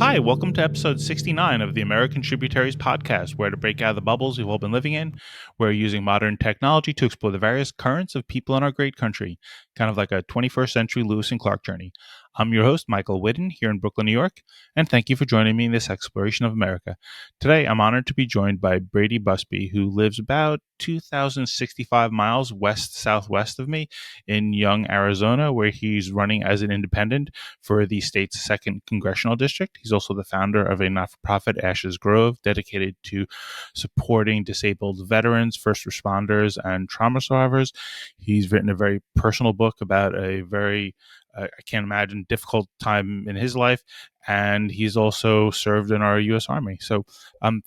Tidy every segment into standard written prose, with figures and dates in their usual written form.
Hi, welcome to episode 69 of the American Tributaries podcast, where to break out of the bubbles we've all been living in, we're using modern technology to explore the various currents of people in our great country, kind of like a 21st century Lewis and Clark journey. I'm your host, Michael Whidden, here in Brooklyn, New York, and thank you for joining me in this exploration of America. Today, I'm honored to be joined by Brady Busby, who lives about 2,065 miles west-southwest of me in Young, Arizona, where he's running as an independent for the state's second Congressional District. He's also the founder of a not-for-profit, Ashes Grove, dedicated to supporting disabled veterans, first responders, and trauma survivors. He's written a very personal book about a very, I can't imagine, difficult time in his life, and he's also served in our U.S. Army. So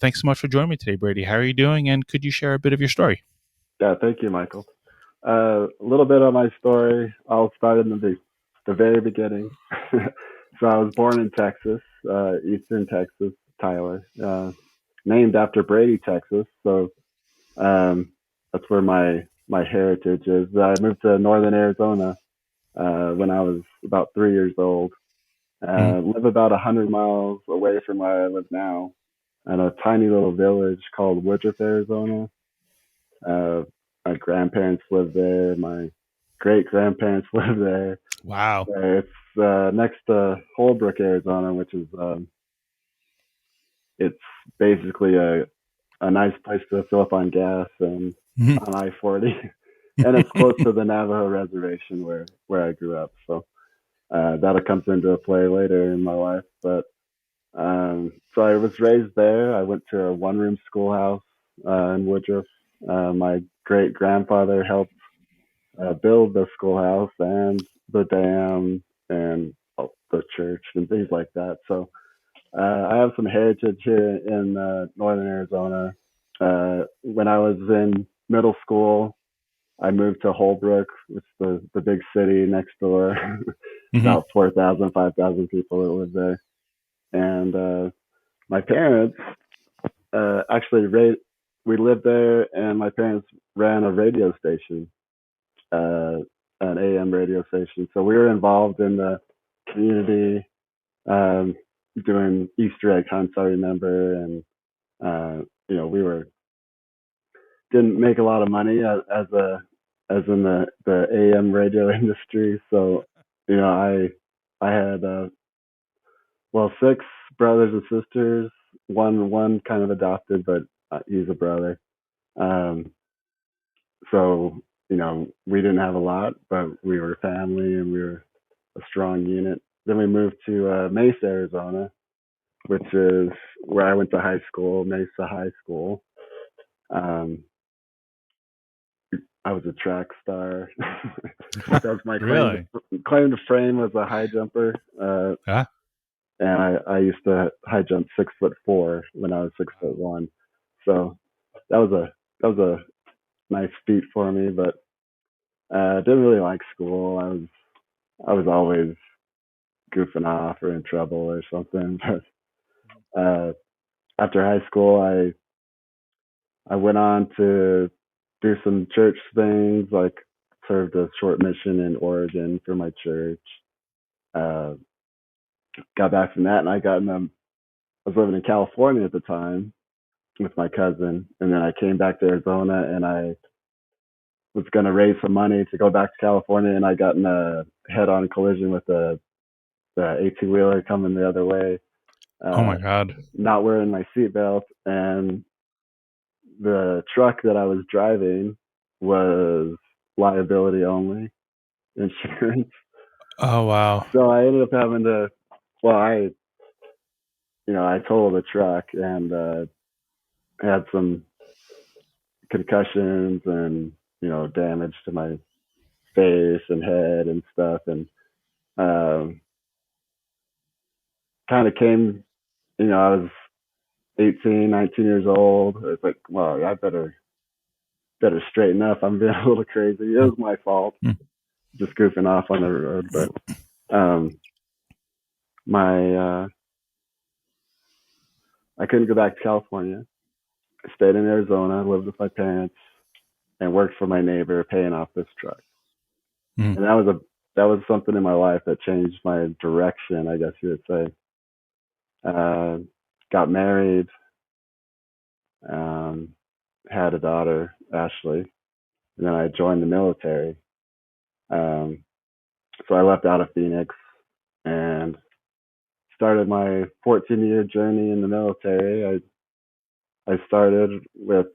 thanks so much for joining me today, Brady. How are you doing, and could you share a bit of your story? Yeah, thank you, Michael. A little bit of my story. I'll start in the very beginning. So I was born in Texas, Eastern Texas, Tyler, named after Brady, Texas. So that's where my heritage is. I moved to northern Arizona when I was about 3 years old. Live about 100 miles away from where I live now, in a tiny little village called Woodruff, Arizona. Uh, my grandparents live there. My great grandparents live there. Wow. It's next to Holbrook, Arizona, which is it's basically a nice place to fill up on gas and on I-40, and it's close to the Navajo reservation where I grew up. So that comes into play later in my life. But so I was raised there. I went to a one-room schoolhouse in Woodruff. My great grandfather helped build the schoolhouse and the dam and the church and things like that. So I have some heritage here in northern Arizona. When I was in middle school, I moved to Holbrook, which is the big city next door. About 4,000, 5,000 people that live there. And my parents actually we lived there, and my parents ran a radio station, uh, an AM radio station. So we were involved in the community, um, doing Easter egg hunts. I remember, and we didn't make a lot of money as in the AM radio industry. So I had six brothers and sisters. One kind of adopted, but he's a brother. Um, so we didn't have a lot, but we were family and we were a strong unit. Then we moved to Mesa, Arizona, which is where I went to high school, Mesa High School. Um, I was a track star. That was my Really? claim to fame was a high jumper. And I used to high jump 6'4" when I was 6'1". So that was a nice feat for me, but didn't really like school. I was always goofing off or in trouble or something. But after high school, I went on to do some church things, like served a short mission in Oregon for my church. Uh, got back from that, and I was living in California at the time with my cousin, and then I came back to Arizona, and I was going to raise some money to go back to California, and I got in a head-on collision with the 18-wheeler coming the other way, Oh my uh, God. not wearing my seatbelt, and the truck that I was driving was liability only insurance. Oh, wow. So I ended up having to, well, I totaled the truck and had some concussions and, damage to my face and head and stuff. And um, kind of came, I was 18, 19 years old. It's like, well, I better straighten up. I'm being a little crazy. It was my fault, just goofing off on the road. But my I couldn't go back to California. I stayed in Arizona, lived with my parents, and worked for my neighbor, paying off this truck. Mm. And that was something in my life that changed my direction, I guess you would say. Uh, got married, um, had a daughter, Ashley, and then I joined the military. Um, so I left out of Phoenix and started my 14-year journey in the military. I started with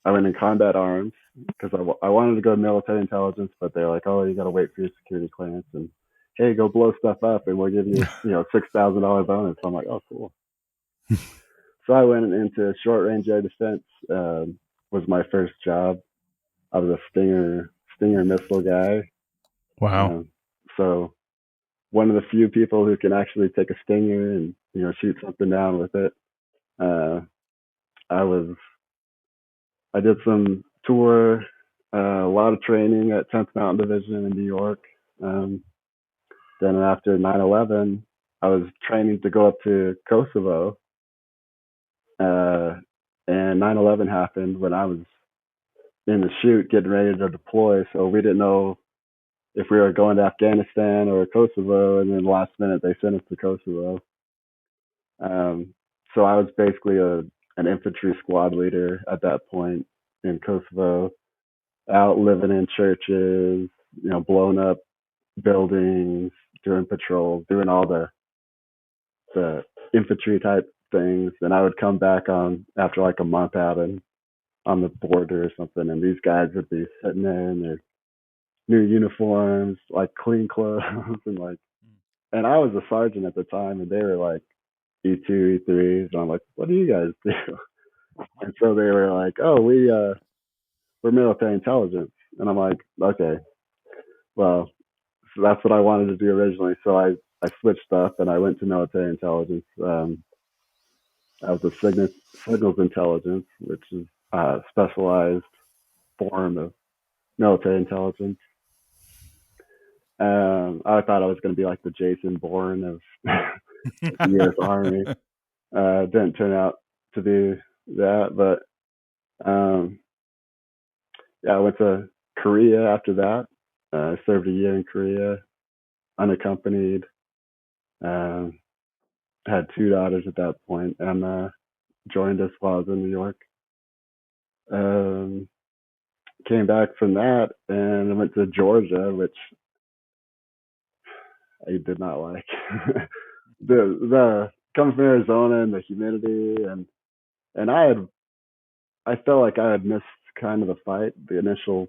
I went in combat arms because I wanted to go to military intelligence, but they're like, oh, you got to wait for your security clearance and hey, go blow stuff up and we'll give you $6,000 bonus. So I'm like, oh, cool. So I went into short range air defense. Was my first job. I was a Stinger missile guy. Wow. Um, so one of the few people who can actually take a Stinger and shoot something down with it. Uh, I was I did some tour, a lot of training at 10th Mountain Division in New York. Um, then after 9/11, I was training to go up to Kosovo, uh, and 9/11 happened when I was in the chute getting ready to deploy. So we didn't know if we were going to Afghanistan or Kosovo, and then last minute they sent us to Kosovo. So I was basically an infantry squad leader at that point in Kosovo, out living in churches, blowing up buildings, doing patrols, doing all the infantry type things. And I would come back on after like a month out and on the border or something, and these guys would be sitting there in their new uniforms, like clean clothes, and and I was a sergeant at the time, and they were like E2, E3s, and I'm like, what do you guys do? And so they were like, oh, we're military intelligence, and I'm like, okay, well, so that's what I wanted to do originally. So I switched up and I went to military intelligence. I was a signals intelligence, which is a specialized form of military intelligence. I thought I was going to be like the Jason Bourne of the U.S. Army. Didn't turn out to be that, but um, yeah, I went to Korea after that. I served a year in Korea, unaccompanied. Um, had two daughters at that point, and joined us while I was in New York. Um, Came back from that and I went to Georgia, which I did not like. The coming from Arizona and the humidity and I felt like I had missed kind of the fight, the initial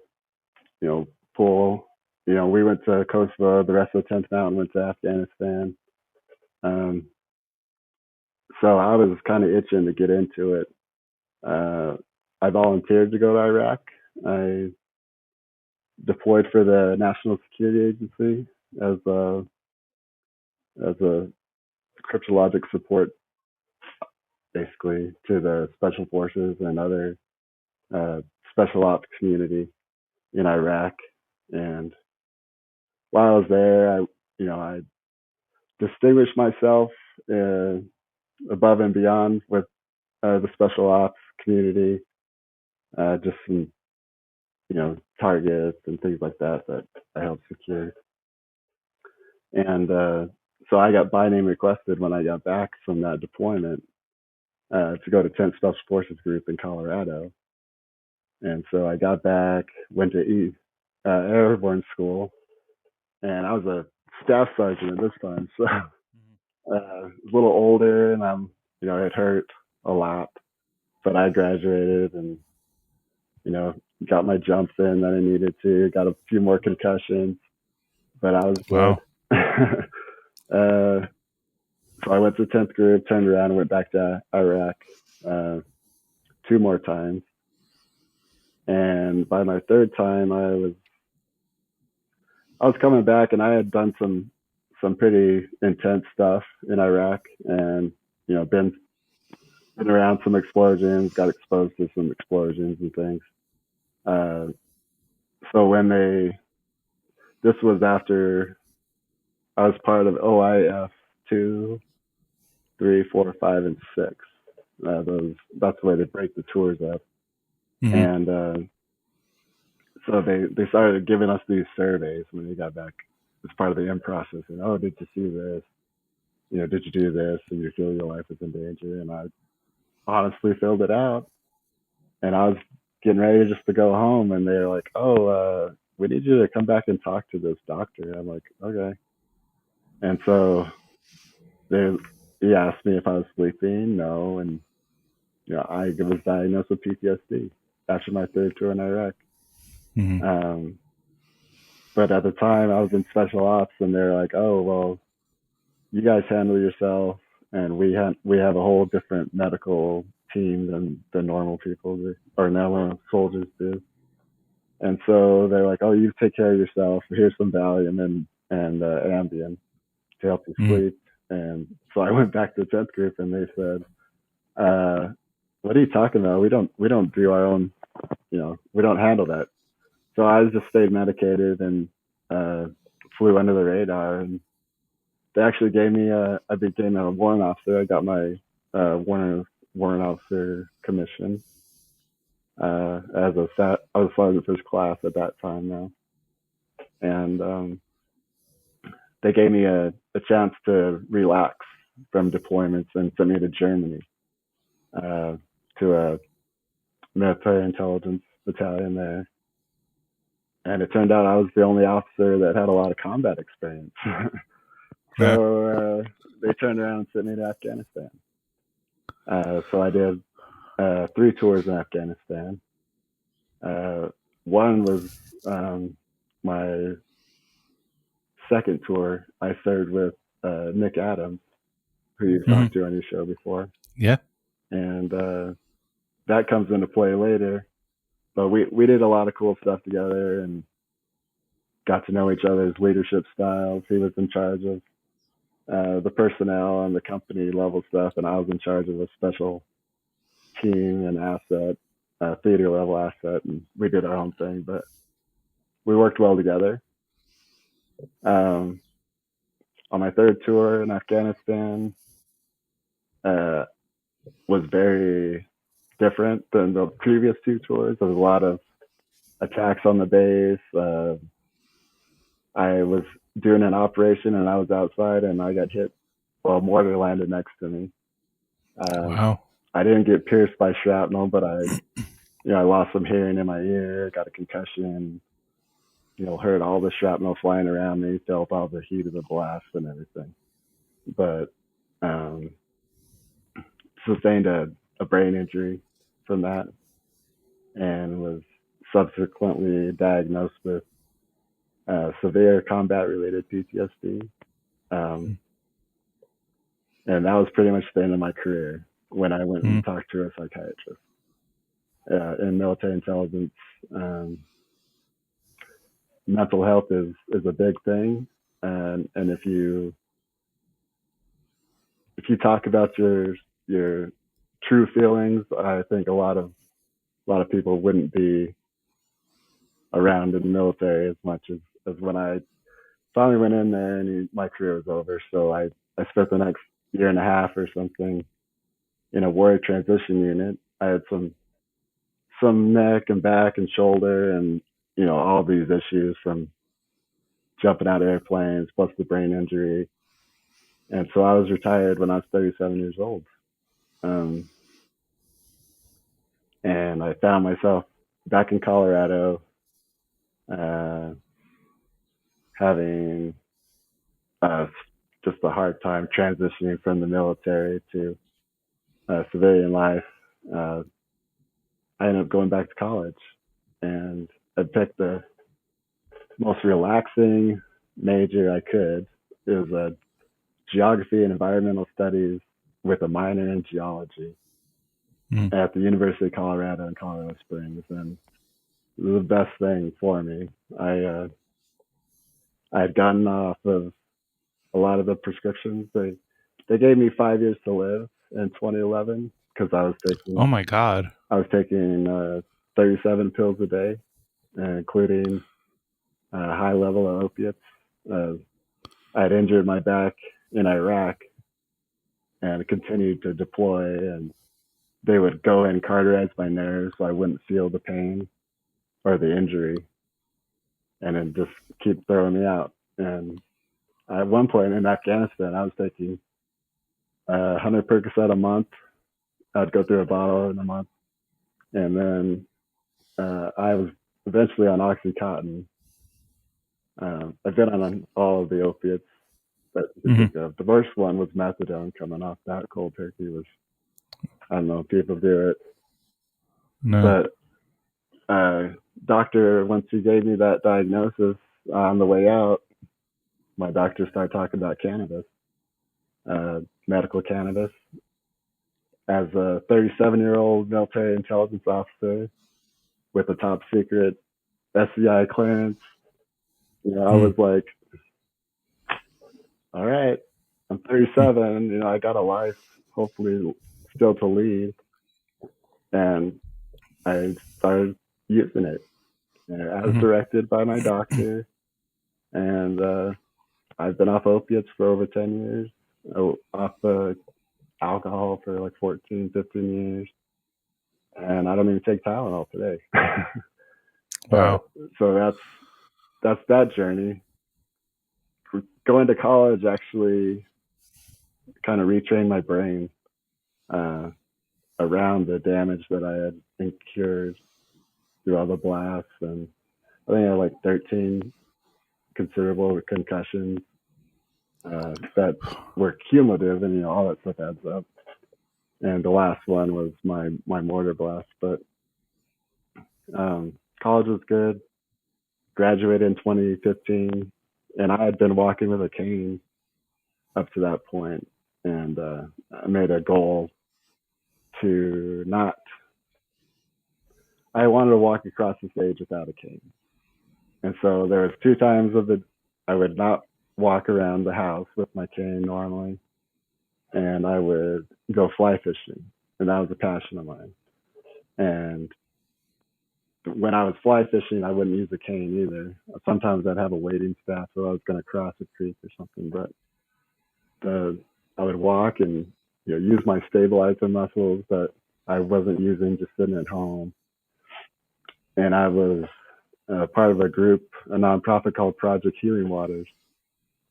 pull. We went to Kosovo, the rest of the 10th Mountain went to Afghanistan. Um, so I was kind of itching to get into it. Uh, I volunteered to go to Iraq. I deployed for the National Security Agency as a cryptologic support, basically, to the special forces and other uh, special ops community in Iraq. And while I was there, I distinguished myself uh, above and beyond with the special ops community, just some targets and things like that that I helped secure. And so I got by name requested when I got back from that deployment to go to 10th Special Forces Group in Colorado. And so I got back, went to airborne school, and I was a staff sergeant at this time. So a little older, and it hurt a lot, but I graduated and got my jumps in that I needed to, got a few more concussions, but I was good. Wow. So I went to 10th group, turned around, and went back to Iraq uh, two more times. And by my third time, I was coming back, and I had done some pretty intense stuff in Iraq, and been around some explosions, got exposed to some explosions and things. Uh, so this was after I was part of OIF 2, 3, 4, 5, and 6. That's the way they break the tours up, Hmm. and so they started giving us these surveys when we got back as part of the in process. And oh, did you see this? did you do this and you feel your life is in danger? And I honestly filled it out, and I was getting ready just to go home, and they're like, "Oh, we need you to come back and talk to this doctor." I'm like, "Okay." And so they he asked me if I was sleeping. No, and I was diagnosed with PTSD after my third tour in Iraq. Mm-hmm. Um, but at the time, I was in special ops, and they're like, "Oh, well, you guys handle yourself, and we have a whole different medical team than the normal people do, or normal soldiers do." And so they're like, "Oh, you take care of yourself. Here's some Valium and Ambien to help you Mm-hmm. sleep." And so I went back to the 10th group, and they said, uh, "What are you talking about? We don't do our own. We don't handle that." So I just stayed medicated and uh, flew under the radar. And they actually I became a warrant officer. I got my warrant officer commission I was sergeant first class at that time now, and they gave me a chance to relax from deployments and sent me to Germany uh, to a military intelligence battalion there. And it turned out I was the only officer that had a lot of combat experience. Yeah. So they turned around and sent me to Afghanistan. So I did 3 tours in Afghanistan. Uh, one was my second tour. I served with Nick Adams, who you've Mm-hmm. talked to on your show before, Yeah. and that comes into play later. But we did a lot of cool stuff together and got to know each other's leadership styles. He was in charge of the personnel and the company level stuff, and I was in charge of a special team and asset, theater level asset, and we did our own thing. But we worked well together. Um, on my third tour in Afghanistan, uh, was very different than the previous 2 tours. There was a lot of attacks on the base. I was doing an operation and I was outside and I got hit. Well, a mortar landed next to me. Uh, Wow. I didn't get pierced by shrapnel, but I lost some hearing in my ear, got a concussion. Heard all the shrapnel flying around me, felt all the heat of the blast and everything. But um, sustained a brain injury from that, and was subsequently diagnosed with severe combat related PTSD. Um, and that was pretty much the end of my career when I went Mm-hmm. and talked to a psychiatrist. In military intelligence, um, mental health is a big thing, and if you talk about your true feelings, I think a lot of people wouldn't be around in the military as much as when I finally went in there and my career was over. So I spent the next year and a half or something in a ward transition unit. I had some neck and back and shoulder and all these issues from jumping out of airplanes plus the brain injury. And so I was retired when I was 37 years old. Um, and I found myself back in Colorado, uh, having uh, just a hard time transitioning from the military to civilian life. Uh, I ended up going back to college, and I picked the most relaxing major I could. It was a geography and environmental studies with a minor in geology Mm-hmm. at the University of Colorado in Colorado Springs, and it was the best thing for me. I had gotten off of a lot of the prescriptions. They gave me 5 years to live in 2011 because I was Oh taking my God. I was taking 37 pills a day, including a high level of opiates. Uh, I had injured my back in Iraq and continued to deploy, and they would go and cauterize my nerves so I wouldn't feel the pain or the injury, and then just keep throwing me out. And at one point in Afghanistan, I was taking 100 Percocet a month. I'd go through a bottle in a month, and then I was eventually on OxyContin. I've been on all of the opiates that you Mm-hmm. think of. The worst one was methadone. Coming off that cold turkey was, I don't know, people do it, No. but doctor, once he gave me that diagnosis on the way out, my doctor started talking about cannabis, medical cannabis. As a 37-year-old military intelligence officer with a top secret SCI clearance, I Mm. was like, all right, I'm 37, I got a life, hopefully still to lead. And I started using it as Mm-hmm. directed by my doctor. And I've been off opiates for over 10 years, off alcohol for like 14, 15 years. And I don't even take Tylenol today. Wow. But so that's that journey. Going to college actually kind of retrained my brain uh, around the damage that I had incurred through all the blasts. And I think I had like 13 considerable concussions that were cumulative, and all that stuff adds up. And the last one was my mortar blast. But college was good. Graduated in 2015, and I had been walking with a cane up to that point, and I made a goal to not. I wanted to walk across the stage without a cane, and so there was two times of the I would not walk around the house with my cane normally, and I would go fly fishing, and that was a passion of mine. And when I was fly fishing, I wouldn't use a cane either. Sometimes I'd have a wading staff if I was going to cross a creek or something, but I would walk and use my stabilizer muscles that I wasn't using just sitting at home. And I was part of a group, a nonprofit called Project Healing Waters,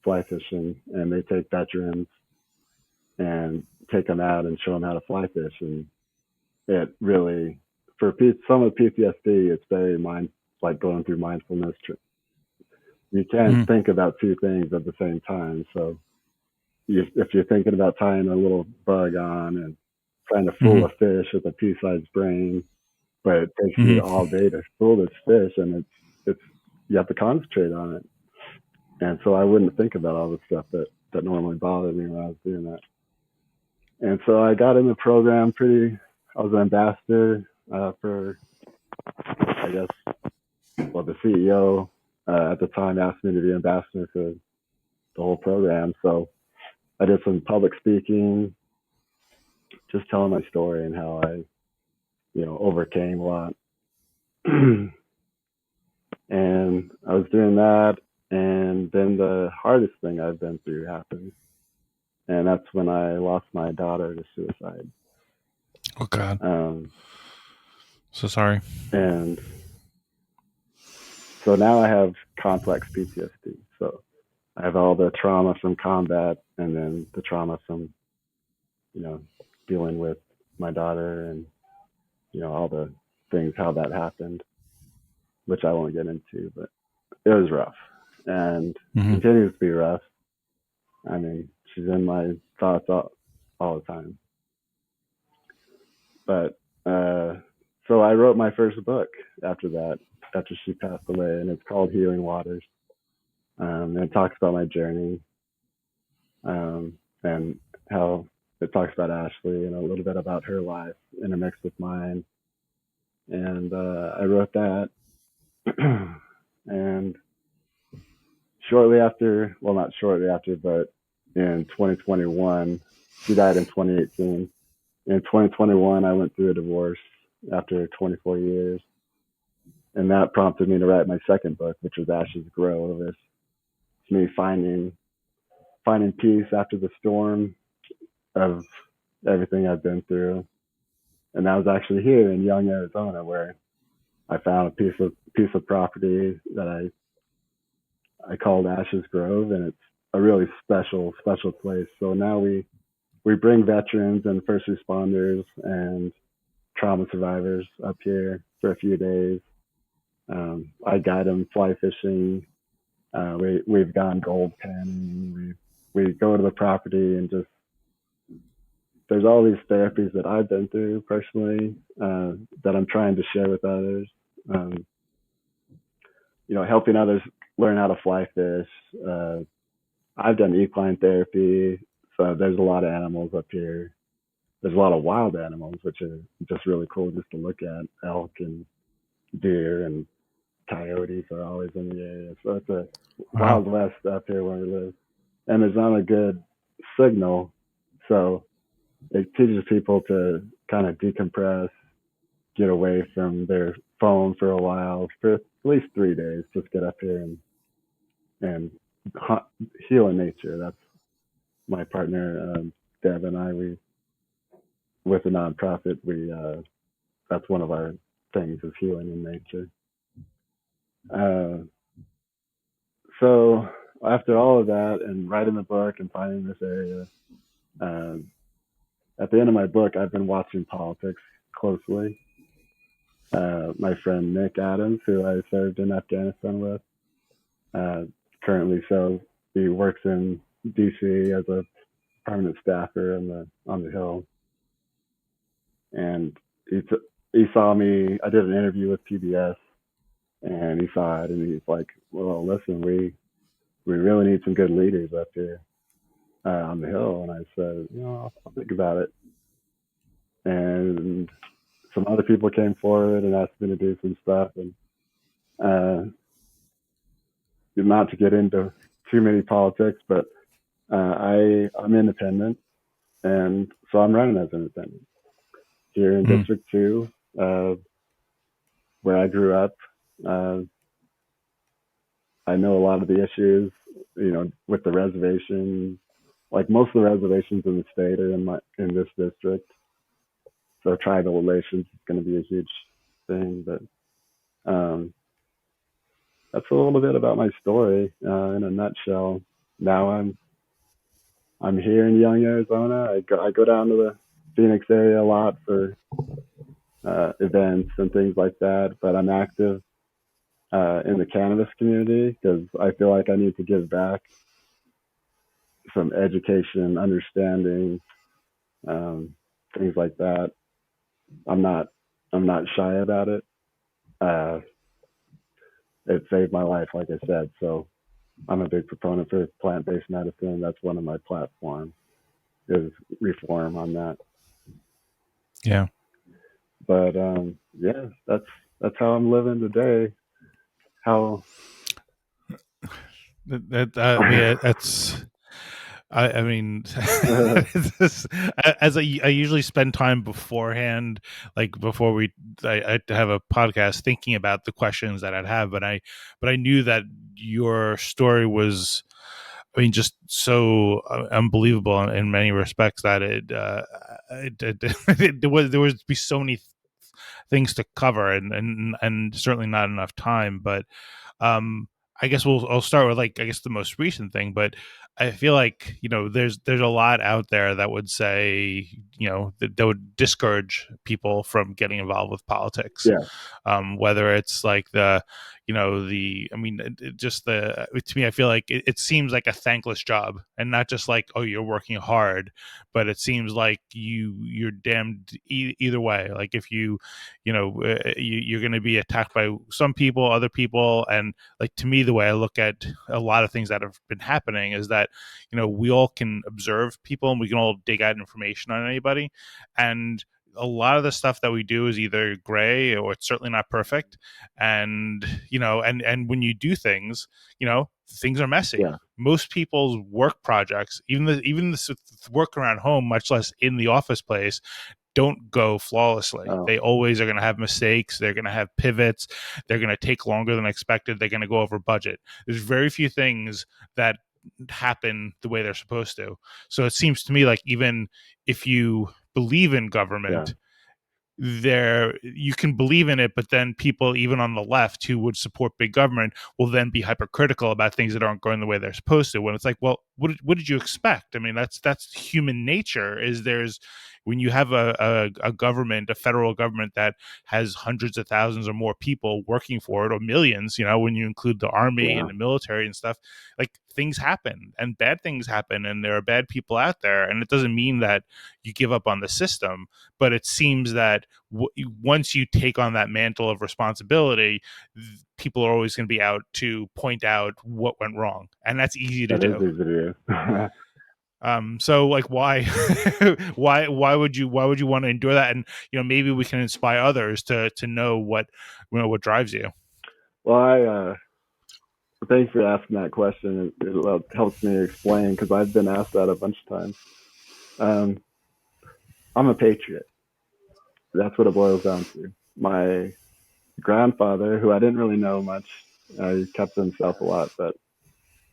fly fishing, and they take veterans and take them out and show them how to fly fish. And it really, for some of PTSD, it's very like going through mindfulness. You can't Mm-hmm. think about two things at the same time. So if you're thinking about tying a little bug on and trying to fool Mm-hmm. a fish with a pea-sized brain, but it takes you Mm-hmm. all day to fool this fish, and it's you have to concentrate on it. And so I wouldn't think about all the stuff that normally bothered me when I was doing that. And so I got in the program pretty. I was an ambassador for, I guess, well, the CEO at the time asked me to be ambassador for the whole program. So I did some public speaking, just telling my story and how I, overcame a lot. And I was doing that, and then the hardest thing I've been through happened, and that's when I lost my daughter to suicide. Oh God. Um, So sorry. and so now I have complex PTSD. So I have all the trauma from combat, and then the trauma from you know dealing with my daughter, and all the things how that happened, which I won't get into, but it was rough and Mm-hmm. continues to be rough. I mean, she's in my thoughts all the time. But so I wrote my first book after that, after she passed away, and it's called Healing Waters. And it talks about my journey, and how it talks about Ashley and a little bit about her life intermixed with mine. And I wrote that. And shortly after, well, not shortly after, but in 2021, she died in 2018. In 2021, I went through a divorce after 24 years, and that prompted me to write my second book, which was Ashes Grow. It's me finding peace after the storm of everything I've been through, and that was actually here in Young, Arizona, where I found a piece of property that I called Ashes Grove, and it's a really special place. So now we bring veterans and first responders and trauma survivors up here for a few days. I guide them fly fishing. We've gone gold panning. We go to the property and just there's all these therapies that I've been through personally that I'm trying to share with others. Um, helping others learn how to fly fish. I've done equine therapy, so there's a lot of animals up here. There's a lot of wild animals, which are just really cool just to look at. Elk and deer and coyotes are always in the area. So it's a Wow. wild west up here where we live. And there's not a good signal. So it teaches people to kind of decompress, get away from their phone for a while, for at least 3 days, just get up here and heal in nature. That's my partner, Deb, and I, with a nonprofit, that's one of our things is healing in nature. Uh, so after all of that and writing the book and finding this area, uh, at the end of my book, I've been watching politics closely. My friend Nick Adams, who I served in Afghanistan with, uh, currently so he works in DC as a permanent staffer on the Hill, and he saw me. I did an interview with PBS, and he saw it, and he's like, "Well, listen, we really need some good leaders up here on the Hill." And I said, I'll think about it. And some other people came forward and asked me to do some stuff, and uh, not to get into too many politics, but I'm independent, and so I'm running as independent here in Mm. District Two, where I grew up. Uh, I know a lot of the issues, with the reservation. Like most of the reservations in the state are in this district, so tribal relations is going to be a huge thing. But um, that's a little bit about my story in a nutshell. Now I'm here in Young, Arizona. I go down to the Phoenix area a lot for events and things like that. But I'm active in the cannabis community because I feel like I need to give back some education, understanding, um, things like that. I'm not I'm not shy about it. Uh, it saved my life, like I said. So I'm a big proponent for plant-based medicine. That's one of my platforms is reform on that. Yeah. But yeah, that's how I'm living today. How I mean, that's. I mean, this, as I usually spend time beforehand, like before I have a podcast, thinking about the questions that I'd have, but I knew that your story was, I mean, just so unbelievable in many respects that there was be so many things to cover, and certainly not enough time, but um I guess I'll start with, like, I guess the most recent thing, but I feel like, there's a lot out there that would say, that would discourage people from getting involved with politics, yeah, whether it's like I mean, just to me, I feel like it seems like a thankless job, and not just like, oh, you're working hard, but it seems like you're damned either way. Like if you're going to be attacked by some people, other people, and like, to me, the way I look at a lot of things that have been happening is that we all can observe people and we can all dig out information on anybody, and a lot of the stuff that we do is either gray or it's certainly not perfect, and and when you do things, things are messy. yeah. Most people's work projects, even the work around home, much less in the office place, don't go flawlessly. Oh, They always are going to have mistakes. They're going to have pivots. They're going to take longer than expected. They're going to go over budget. There's very few things that happen the way they're supposed to. So it seems to me like, even if you believe in yeah, government, there you can believe in it, but then people even on the left who would support big government will then be hypercritical about things that aren't going the way they're supposed to, when it's like, well, what did you expect? I mean, that's human nature. Is there's when you have a government, a federal government that has hundreds of thousands or more people working for it, or millions, when you include the army Yeah, and the military and stuff, like, things happen and bad things happen and there are bad people out there, and it doesn't mean that you give up on the system. But it seems that once you take on that mantle of responsibility, people are always going to be out to point out what went wrong, and that's easy to that is do. easy to do. So, like, why why would you want to endure that? And maybe we can inspire others to know what drives you. Well, I thanks for asking that question. It helps me explain because I've been asked that a bunch of times. Um, I'm a patriot. That's what it boils down to. My grandfather, who I didn't really know much, he kept to himself a lot, but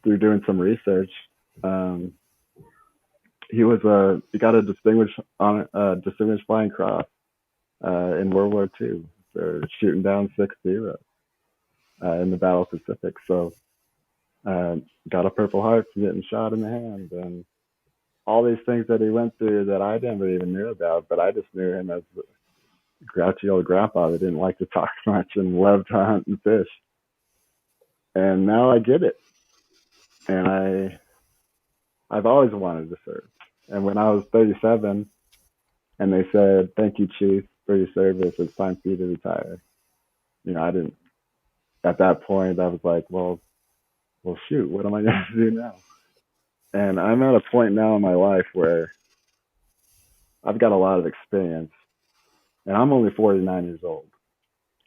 through doing some research, um, he got a distinguished flying cross in World War II for shooting down 6-0 in the Battle of the Pacific. So got a Purple Heart for getting shot in the hand, and all these things that he went through that I never even knew about, but I just knew him as a grouchy old grandpa that didn't like to talk much and loved to hunt and fish. And now I get it, and I've always wanted to serve. And when I was 37, and they said, "Thank you, Chief, for your service. It's time for you to retire." I didn't. At that point, I was like, well, shoot, what am I going to do now? And I'm at a point now in my life where I've got a lot of experience, and I'm only 49 years old.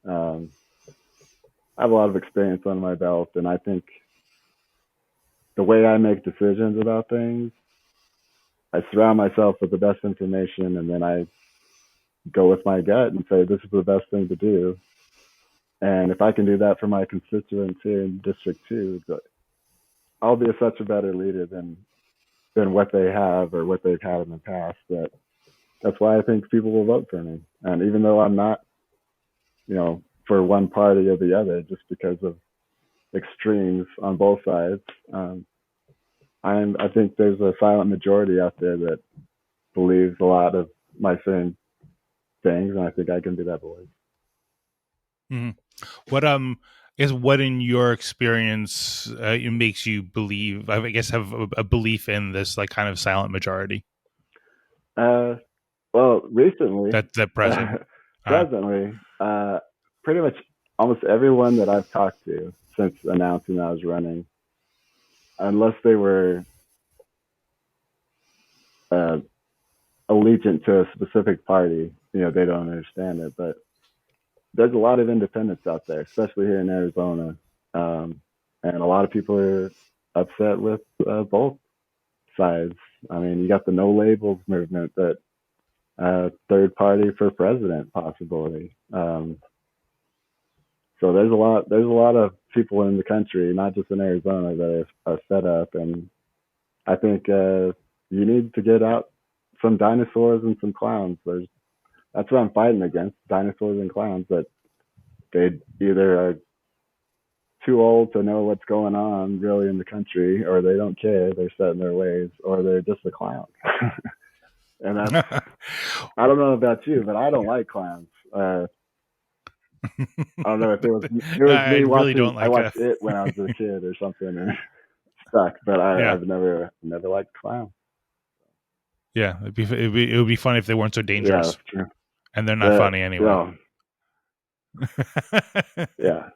Um, I have a lot of experience on my belt, and I think the way I make decisions about things, I surround myself with the best information, and then I go with my gut and say, this is the best thing to do. And if I can do that for my constituents here in District 2, I'll be such a better leader than what they have or what they've had in the past. That's why I think people will vote for me. And even though I'm not, for one party or the other, just because of extremes on both sides, I think there's a silent majority out there that believes a lot of my same things, and I think I can be that voice. Mm-hmm. What in your experience it makes you believe? I guess have a belief in this, like, kind of silent majority Uh, well, recently, that present. Uh, presently, pretty much almost everyone that I've talked to since announcing I was running, unless they were uh, allegiant to a specific party, they don't understand it. But there's a lot of independents out there, especially here in Arizona, and a lot of people are upset with both sides. I mean, you got the no labels movement, that third party for president possibility. So there's a lot of people in the country, not just in Arizona, that are fed up, and I think you need to get out some dinosaurs and some clowns. That's what I'm fighting against: dinosaurs and clowns that they either are too old to know what's going on really in the country, or they don't care, they're set in their ways, or they're just a clown. And I don't know about you, but I don't like clowns. I don't know if it was I me really watching. don't I like watched it when I was a kid or something, and stuck. But yeah, I've never liked clowns. yeah. It would be funny if they weren't so Yeah, dangerous, that's true. and they're not That funny anyway. yeah,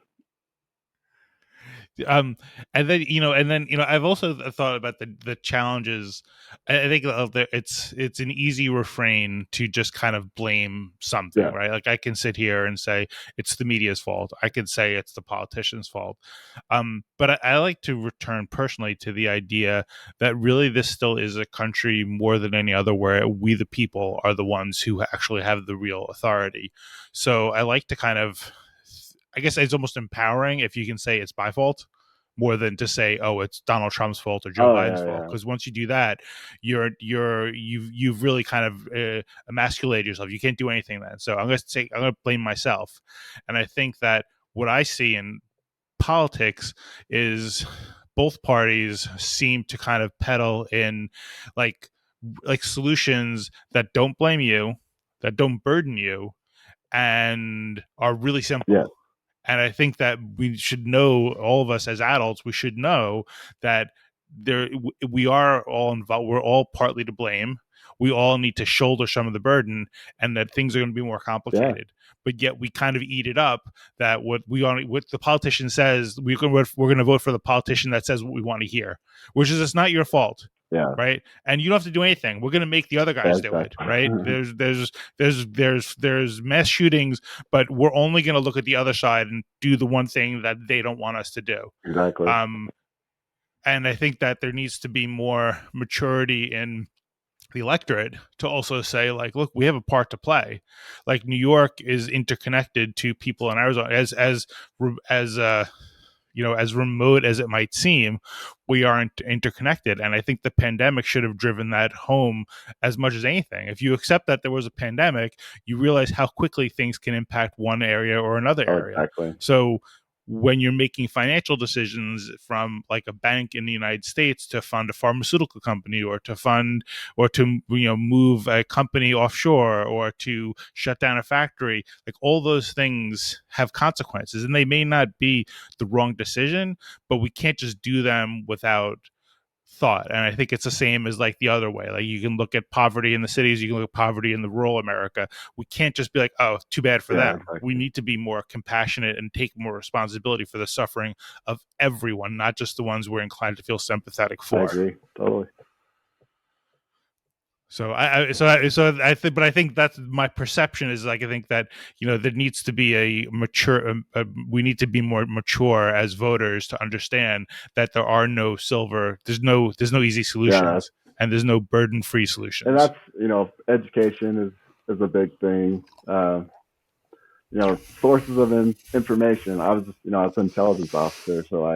yeah, um and then I've also thought about the challenges. I think it's an easy refrain to just kind of blame something, yeah, right? Like, I can sit here and say it's the media's fault, I could say it's the politicians' fault, but I like to return personally to the idea that really this still is a country more than any other where we the people are the ones who actually have the real authority. So I like to kind of, I guess it's almost empowering if you can say it's my fault, more than to say, oh, it's Donald Trump's fault or Joe Oh Biden's yeah, fault. yeah, Because once you do that, you've really kind of emasculated yourself. You can't do anything then. So I'm going to blame myself, and I think that what I see in politics is both parties seem to kind of peddle in like solutions that don't blame you, that don't burden you, and are really yeah, simple. And I think that we should know, all of us as adults, we should know that we are all involved. We're all partly to blame. We all need to shoulder some of the burden, and that things are going to be more yeah, complicated. But yet we kind of eat it up. That what the politician says, we're going to vote for the politician that says what we want to hear, which is it's not your fault, yeah, right? And you don't have to do anything. We're going to make the other yeah, guys do it, exactly. right? There's mass shootings, but we're only going to look at the other side and do the one thing that they don't want us to do. Exactly. Um, and I think that there needs to be more maturity in the electorate to also say, like, look, we have a part to play. Like, New York is interconnected to people in Arizona, as as remote as it might seem, we aren't interconnected. And I think the pandemic should have driven that home as much as anything. If you accept that there was a pandemic, you realize how quickly things can impact one area or another Oh, area. exactly. So when you're making financial decisions, from like a bank in the United States to fund a pharmaceutical company, or to fund, or to move a company offshore, or to shut down a factory, like, all those things have consequences, and they may not be the wrong decision, but we can't just do them without thought. And I think it's the same as like the other way. Like, you can look at poverty in the cities, you can look at poverty in the rural America. We can't just be like, oh, too bad for Yeah, them. We exactly. need to be more compassionate and take more responsibility for the suffering of everyone, not just the ones we're inclined to feel sympathetic I for. agree totally. But I think that's my perception, is like, I think that there needs to be a mature, we need to be more mature as voters to understand that there's no easy Yeah, solutions, and there's no burden free and solutions. that's education is a big thing. Sources of information. I was an intelligence officer, so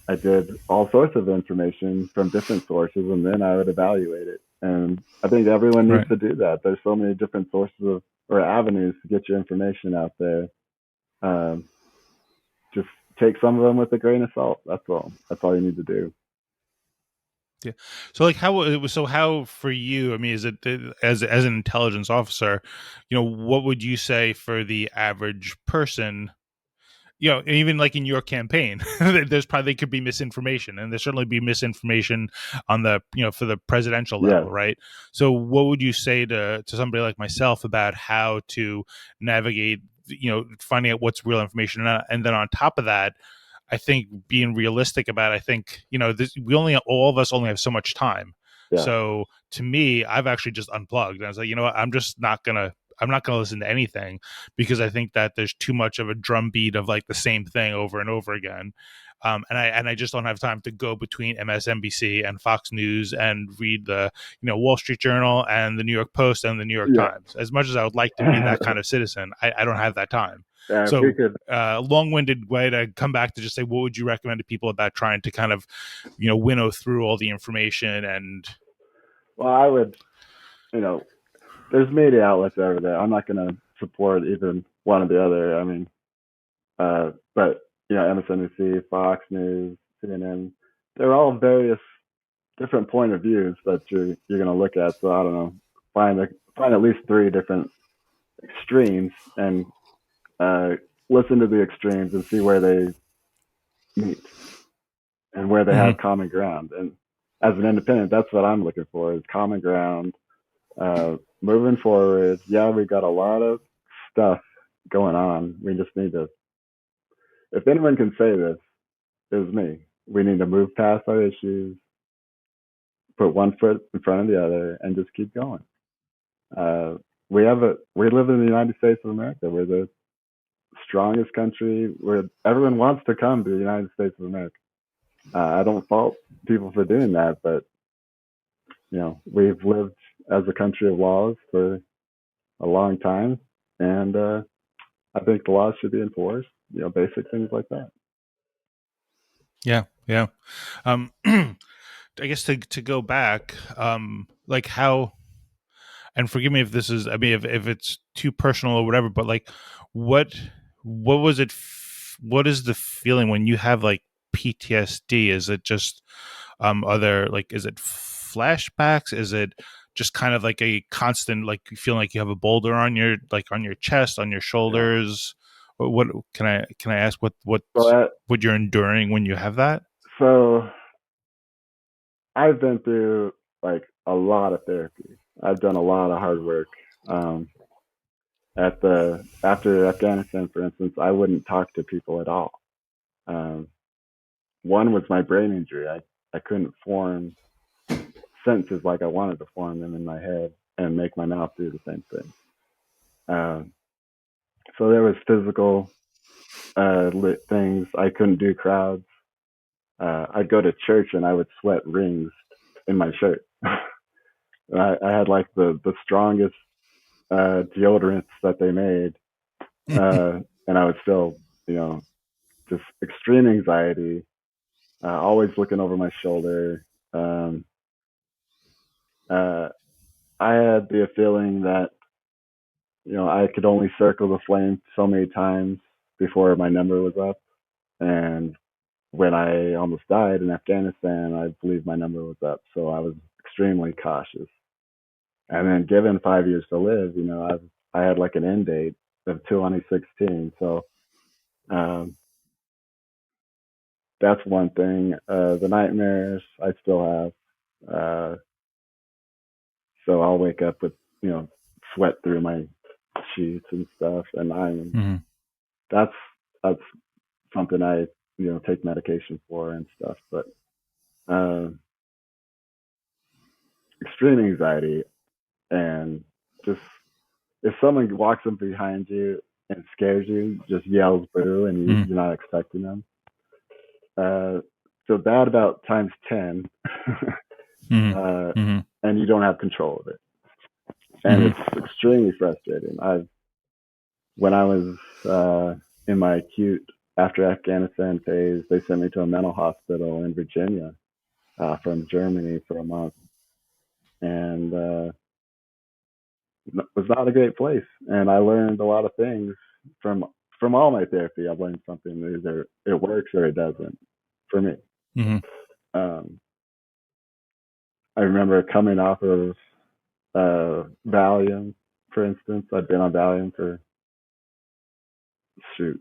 I did all sorts of information from different sources, and then I would evaluate it. And I think everyone needs Right. to do that. There's so many different sources of or avenues to get your information out there. Um, just take some of them with a grain of salt. That's all. That's all you need to do. Yeah. So, like, how for you? I mean, is it, as an intelligence officer, what would you say for the average person? Even like in your campaign, there's probably could be misinformation, and there certainly be misinformation on the, for the presidential Yes. level, right? So what would you say to somebody like myself about how to navigate, finding out what's real information? And then on top of that, I think being realistic about it, I think, all of us only have so much time. Yeah. So to me, I've actually just unplugged, and I was like, what, I'm not gonna listen to anything, because I think that there's too much of a drumbeat of like the same thing over and over again. And I just don't have time to go between MSNBC and Fox News and read the Wall Street Journal and the New York Post and the New York Yeah. Times. As much as I would like to be that kind of citizen, I don't have that time. Yeah. If we So, could. long-winded way to come back to just say, what would you recommend to people about trying to kind of winnow through all the information? And Well, I would. You know, there's media outlets over there. I'm not going to support even one or the other. I mean, but MSNBC, Fox News, CNN, they're all various different point of views that you're going to look at. So I don't know, find at least three different extremes and uh, listen to the extremes and see where they meet and where they have Mhm. common ground. And as an independent, that's what I'm looking for is common ground. Moving forward, yeah, we've got a lot of stuff going on. We just need to, if anyone can say this, is me. We need to move past our issues, put one foot in front of the other, and just keep going. Uh, we live in the United States of America. We're the strongest country. Where everyone wants to come to the United States of America. I don't fault people for doing that, but we've lived as a country of laws for a long time, and I think the laws should be enforced. Basic things like that. Yeah, yeah. I guess to go back, like how, and forgive me if this is, I mean, if it's too personal or whatever, but like, what what was it? What is the feeling when you have like PTSD? Is it just other like, is it flashbacks? Is it just kind of like a constant, like you feel like you have a boulder on your, like on your chest, on your Yeah. shoulders? What can I ask So what you're enduring when you have that? so I've been through like a lot of therapy. I've done a lot of hard work. Um, at the After Afghanistan, for instance, I wouldn't talk to people at all. Um, One was my brain injury. I couldn't form sentences like I wanted to form them in my head and make my mouth do the same thing. Um, so there was physical lit things. I couldn't do crowds. I'd go to church and I would sweat rings in my shirt. I had like the strongest deodorants that they made, and I would still, you know, just extreme anxiety, always looking over my shoulder. Um, uh, I had the feeling that I could only circle the flame so many times before my number was up, and when I almost died in Afghanistan, I believe my number was up, so I was extremely cautious. And then, given 5 years to live, I had like an end date of 2016, so um, that's one thing. The nightmares I still have. So I'll wake up with you know sweat through my sheets and stuff, and Mhm. that's that's something I take medication for and stuff. But uh, extreme anxiety and just if someone walks up behind you and scares you, just yells boo, and Mhm. you're not expecting them. Uh, so that about times 10, Mhm. uh, Mhm. and you don't have control of it, and Mhm. it's extremely frustrating. When I was in my acute after Afghanistan phase, they sent me to a mental hospital in Virginia from Germany for a month, and it was not a great place. And I learned a lot of things from all my therapy. I've learned something: either it works or it doesn't for me. Mhm. Um, I remember coming off of Valium, for instance. I'd been on Valium for since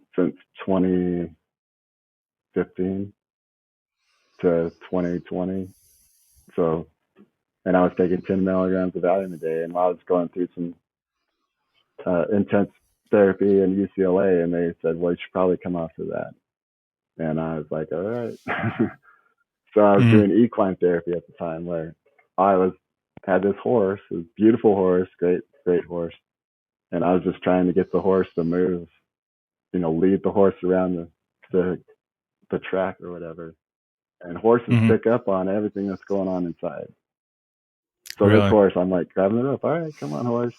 2015 to 2020. So, and I was taking 10 milligrams of Valium a day, and while I was going through some intense therapy in UCLA, and they said, "Well, you should probably come off of that." And I was like, "All right." So I was Mhm. doing equine therapy at the time, where I was had this horse, this beautiful horse, great horse, and I was just trying to get the horse to move, lead the horse around the the track or whatever. And horses Mhm. pick up on everything that's going on inside. So this Really? horse, I'm like grabbing it up. All right, come on, horse.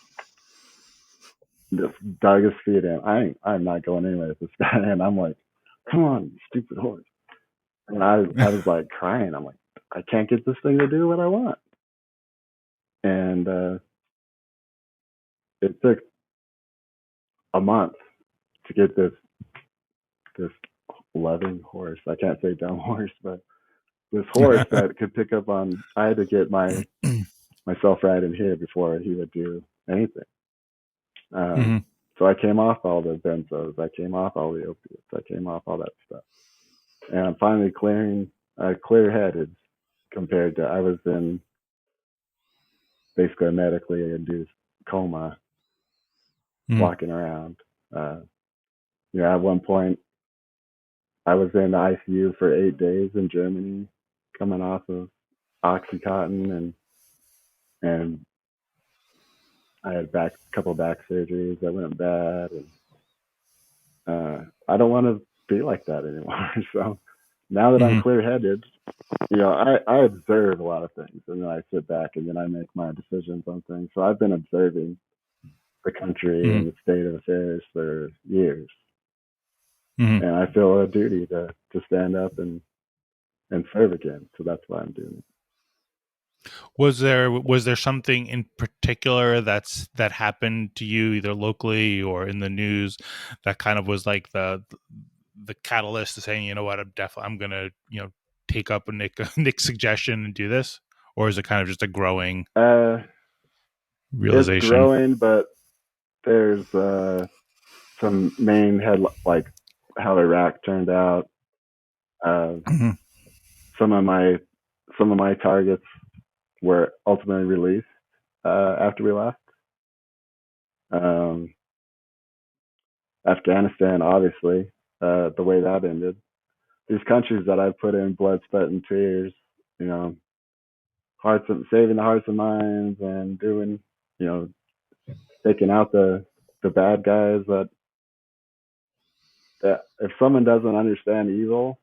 Just dug his feet in. I'm not going anywhere with this guy. And I'm like, come on, you stupid horse. And I was like crying. I'm like, I can't get this thing to do what I want. And it took a month to get this loving horse. I can't say dumb horse, but this horse that could pick up on. I had to get myself right in here before he would do anything. Um, Mhm. so I came off all the benzos. I came off all the opiates. I came off all that stuff. And I'm finally clear headed compared to I was in basically a medically induced coma Mhm. walking around. Uh, at one point I was in the ICU for 8 days in Germany, coming off of OxyContin, and I had a couple back surgeries that went bad, and I don't want to be like that anymore. So now that I'm Mhm. clear headed, I observe a lot of things, and then I sit back and then I make my decisions on things. So I've been observing the country Mhm. and the state of affairs for years, Mhm. and I feel a duty to stand up and serve again. So that's why I'm doing it. Was there something in particular that happened to you either locally or in the news that kind of was like the catalyst to saying, you know what, I'm gonna, take up a Nick's suggestion and do this? Or is it kind of just a growing Uh, it's realization? growing, but there's some main head like how Iraq turned out. Uh, Mhm. some of my targets were ultimately released after we left. Um, Afghanistan, obviously, the way that ended. These countries that I put in blood, sweat, and tears, you know, saving the hearts and minds, and doing, you know, taking out the bad guys. That if someone doesn't understand evil,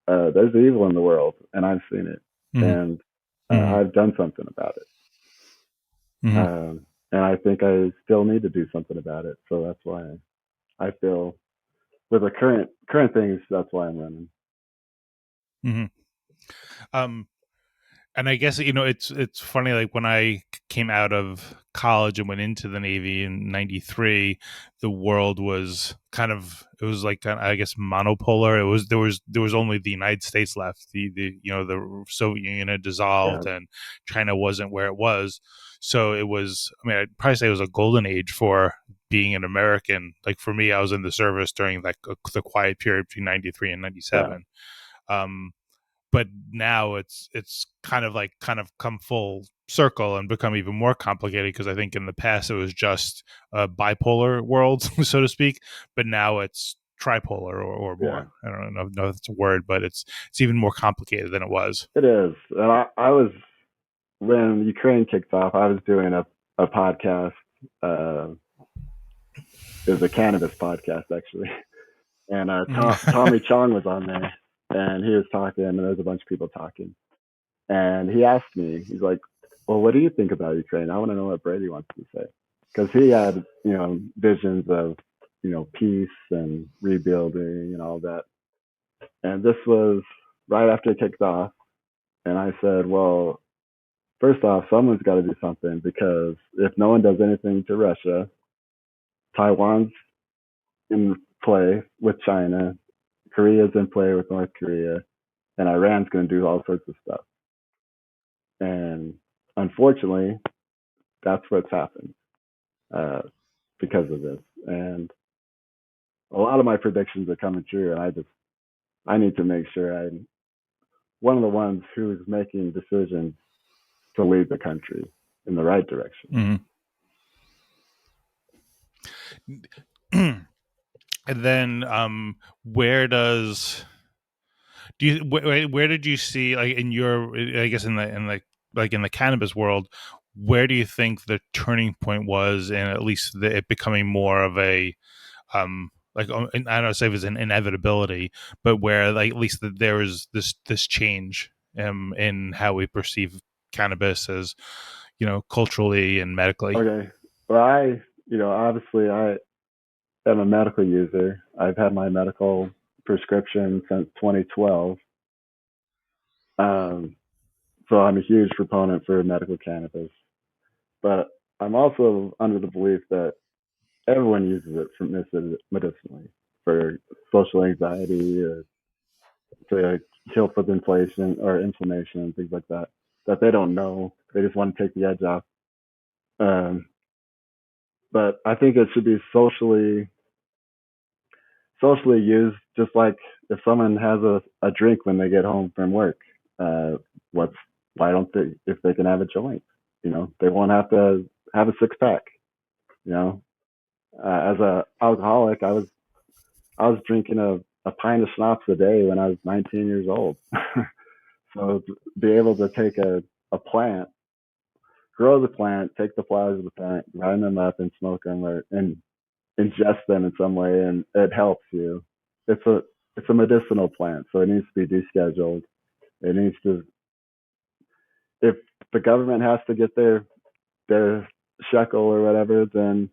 there's evil in the world, and I've seen it, Mhm. and Mhm. I've done something about it. Mhm. And I think I still need to do something about it. So that's why I feel with the current things, that's why I'm running. Mhm. Um and I guess, it's funny, like when I came out of college and went into the Navy in '93, the world was it was like, I guess, monopolar. There was only the United States left. The Soviet Union had Yeah, dissolved and China wasn't where it was. So it was, I mean, I'd probably say it was a golden age for being an American. Like for me, I was in the service during like the quiet period between '93 and yeah, '97. Um, but now it's kind of come full circle and become even more complicated, because I think in the past it was just a bipolar world, so to speak, but now it's tripolar, or yeah. more. I don't know if it's a word, but it's even more complicated than it was. It is. And I was when Ukraine kicked off. I was doing a podcast. Uh, it was a cannabis podcast actually, and Tommy Chong was on there, and he was talking, and there was a bunch of people talking, and he asked me, he's like, "Well, what do you think about Ukraine? I want to know what Brady wants to say," because he had visions of peace and rebuilding and all that, and this was right after it kicked off, and I said, "Well, first off, someone's got to do something because if no one does anything to Russia, Taiwan's in play with China, Korea's in play with North Korea, and Iran's going to do all sorts of stuff. And unfortunately, that's what's happened uh, because of this. And a lot of my predictions are coming true, and I need to make sure I'm one of the ones who's making decisions to lead the country in the right direction. Mhm. And then, where does do you where did you see, like, in your, I guess, in the cannabis world, where do you think the turning point was, and at least it becoming more of a, like, I don't say it was an inevitability, but where, like, at least there was this change in how we perceive cannabis as, culturally and medically. Okay. Well, obviously I am a medical user. I've had my medical prescription since 2012. Um, so I'm a huge proponent for medical cannabis. But I'm also under the belief that everyone uses it for medicinally, for social anxiety, or to help with inflation or inflammation and things like that. That they don't know. They just want to take the edge off. Um, but I think it should be socially used, just like if someone has a drink when they get home from work. Uh, what's why don't they, if they can have a joint? They won't have to have a six pack. You know, as a alcoholic, I was drinking a pint of schnapps a day when I was 19 years old. So to be able to take a plant, grow the plant, take the flowers of the plant, grind them up and smoke them, and ingest them in some way, and it helps you. It's a it's a medicinal plant, so it needs to be descheduled. It needs to, if the government has to get their shekel or whatever, then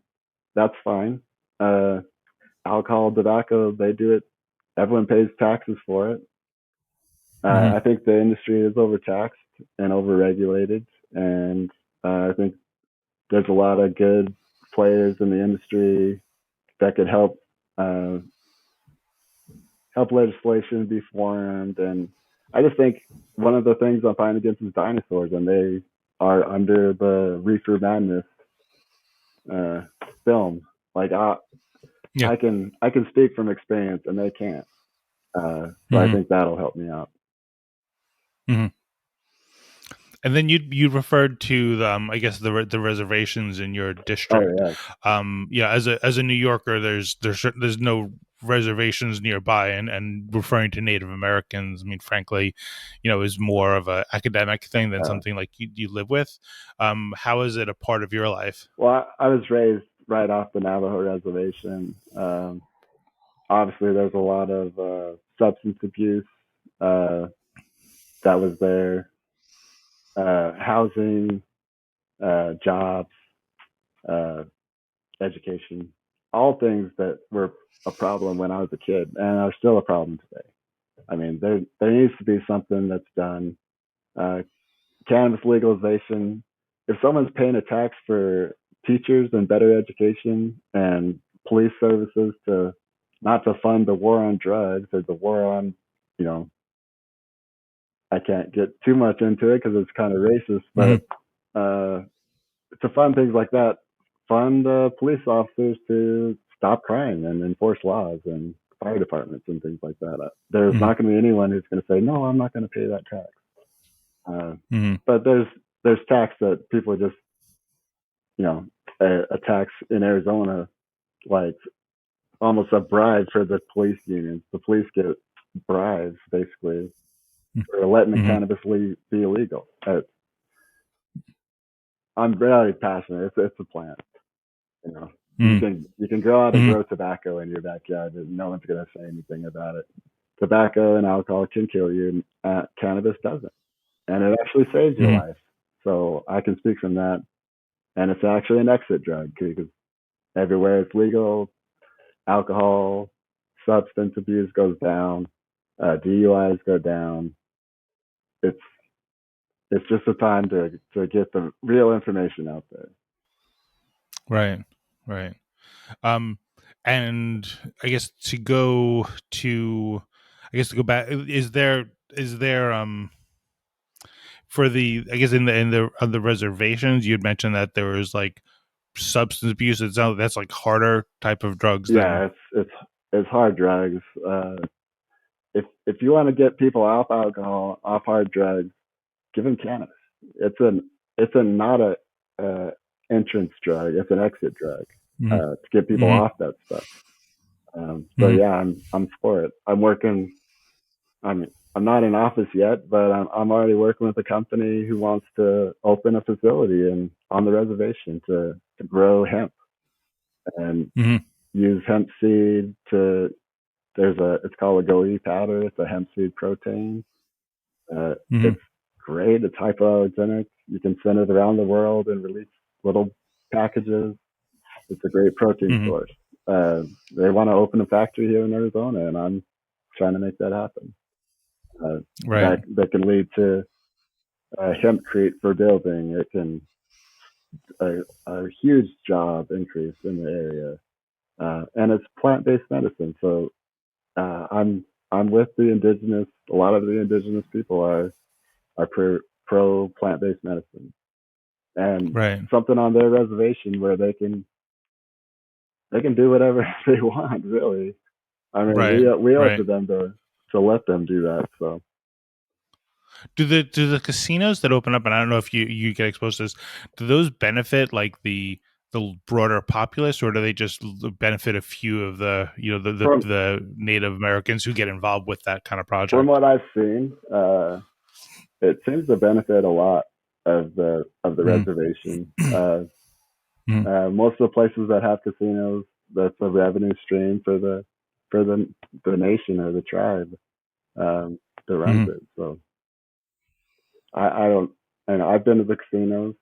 that's fine. Uh, Alcohol, tobacco, they do it. Everyone pays taxes for it. Hmm. I think the industry is overtaxed and overregulated, and I think there's a lot of good players in the industry that could uh, help legislation be formed. And I just think one of the things I'm fighting against is dinosaurs, and they are under the Reefer Madness uh, film. Like Yeah. I can speak from experience, and they can't. So I Hmm. think that'll help me out. Hmm. And then you referred to I guess the reservations in your Oh district. yeah, Yeah, as a New Yorker, there's no reservations nearby, and referring to Native Americans, I mean, frankly, is more of a academic thing than uh, something like you live with. How is it a part of your life? well, I was raised right off the Navajo reservation. Obviously, there's a lot of substance abuse uh, that was there, housing, jobs, uh, education, all things that were a problem when I was a kid, and are still a problem today. I mean, there needs to be something that's done. Uh, Cannabis legalization. If someone's paying a tax for teachers and better education and police services to not to fund the war on drugs or the war on, you know, I can't get too much into it because it's kind of racist, Hmm. but uh, to fund things like that, fund police officers to stop crime and enforce laws and fire departments and things like that. There's Hmm. not going to be anyone who's going to say, no, I'm not going to pay that tax. Uh, Hmm. but there's tax that people just, you know, a tax in Arizona, like almost a bribe for the police unions. The police get bribes basically for letting the Hmm. cannabis be illegal. I'm very passionate. It's a plant. You know, Hmm. you can go out and Hmm. grow tobacco in your backyard, and no one's gonna say anything about it. Tobacco and alcohol can kill you, and cannabis doesn't, and it actually saves your Hmm. life. So I can speak from that, and it's actually an exit drug because everywhere it's legal, alcohol, substance abuse goes down, DUIs go down. It's it's just a time to get the real information out there. Right. Right. Um, and I guess to go back, is there for the I guess in the on the reservations you'd mentioned that there was like substance abuse. It sounds that's like harder type of drugs than. Yeah, it's hard drugs. If you want to get people off alcohol, off hard drugs, give them cannabis. It's a not a entrance drug. It's an exit drug Mm-hmm. to get people Mm-hmm. off that stuff. So Mm-hmm. yeah, I'm for it. I'm working. I'm not in office yet, but I'm already working with a company who wants to open a facility and on the reservation to grow hemp and Mm-hmm. use hemp seed to. It's called a goe powder. It's a hemp seed protein. Mm-hmm. It's great. It's hypoallergenic. You can send it around the world and release little packages. It's a great protein Mm-hmm. source. They want to open a factory here in Arizona, and I'm trying to make that happen. Right. That can lead to hempcrete for building. It can a huge job increase in the area, and it's plant-based medicine. So I'm with the indigenous. A lot of the indigenous people are pro plant-based medicine, and Right. something on their reservation where they can do whatever they want. Really, I mean, Right. we owe it Right. to them to let them do that. So Do the casinos that open up, and I don't know if you get exposed to this, do those benefit like the broader populace, or do they just benefit a few of the from the Native Americans who get involved with that kind of from project? what I've seen, it seems to benefit a lot of the Mm. reservation. Mm. Most of the places that have casinos, that's a revenue stream for the nation or the tribe that runs Mm. it. So I don't, and I've been to the casinos.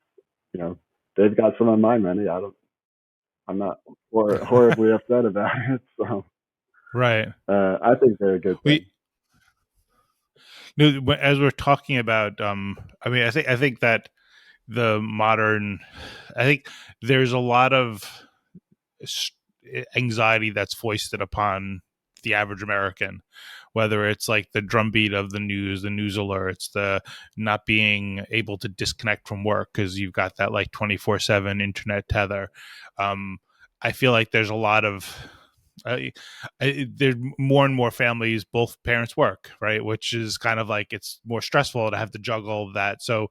You know, they've got some of my money. I'm not horribly upset about it. So Right. I think they're a good We thing. As we're talking about, I mean, I think that the modern, I think there's a lot of anxiety that's foisted upon the average American, whether it's like the drumbeat of the news alerts, the not being able to disconnect from work because you've got that like 24/7 internet tether. Um, I feel like there's a lot of there's more and more families, both parents work, right? Which is kind of like it's more stressful to have to juggle that. So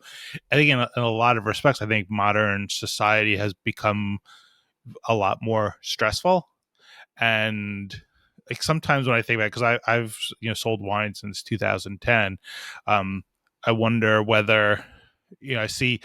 I think in a lot of respects, I think modern society has become a lot more stressful. And like sometimes when I think about it, because I've sold wine since 2010, um, I wonder whether I see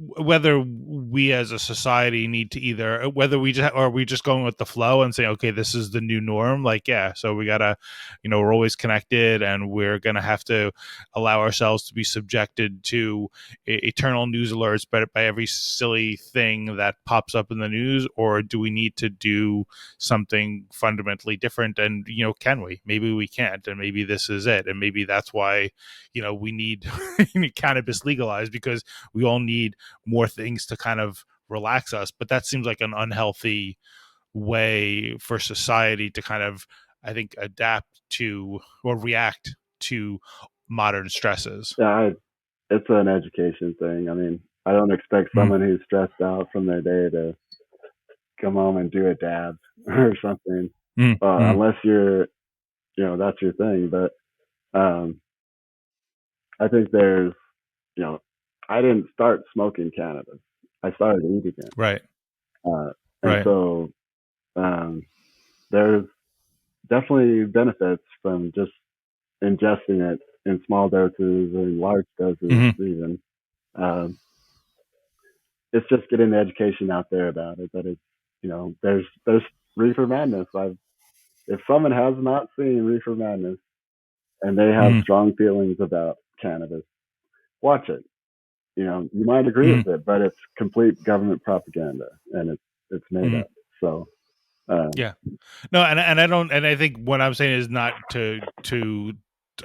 whether we as a society need to either whether we just or are we just going with the flow and saying, okay, this is the new norm, like, yeah, so we gotta, we're always connected and we're gonna have to allow ourselves to be subjected to eternal news alerts by every silly thing that pops up in the news, or do we need to do something fundamentally different? And can we, maybe we can't, and maybe this is it, and maybe that's why we need cannabis legalized, because we all need more things to kind of relax us. But that seems like an unhealthy way for society to kind of, I think, adapt to or react to modern stresses. Yeah, it's an education thing. I mean, I don't expect Mm, someone who's stressed out from their day to come home and do a dab or something, mm, mm, unless that's your thing. But um, I think you know, I didn't start smoking cannabis. I started eating it, right, uh, and right. so um, there's definitely benefits from just ingesting it in small doses or in large doses Hmm. even. Um, it's just getting the education out there about it that it's there's reefer madness. If someone has not seen reefer madness and they have Hmm. strong feelings about cannabis, watch it. You might agree Hmm. with it, but it's complete government propaganda and it's made Hmm. up. So uh, Yeah. No, and I don't, and I think what I'm saying is not to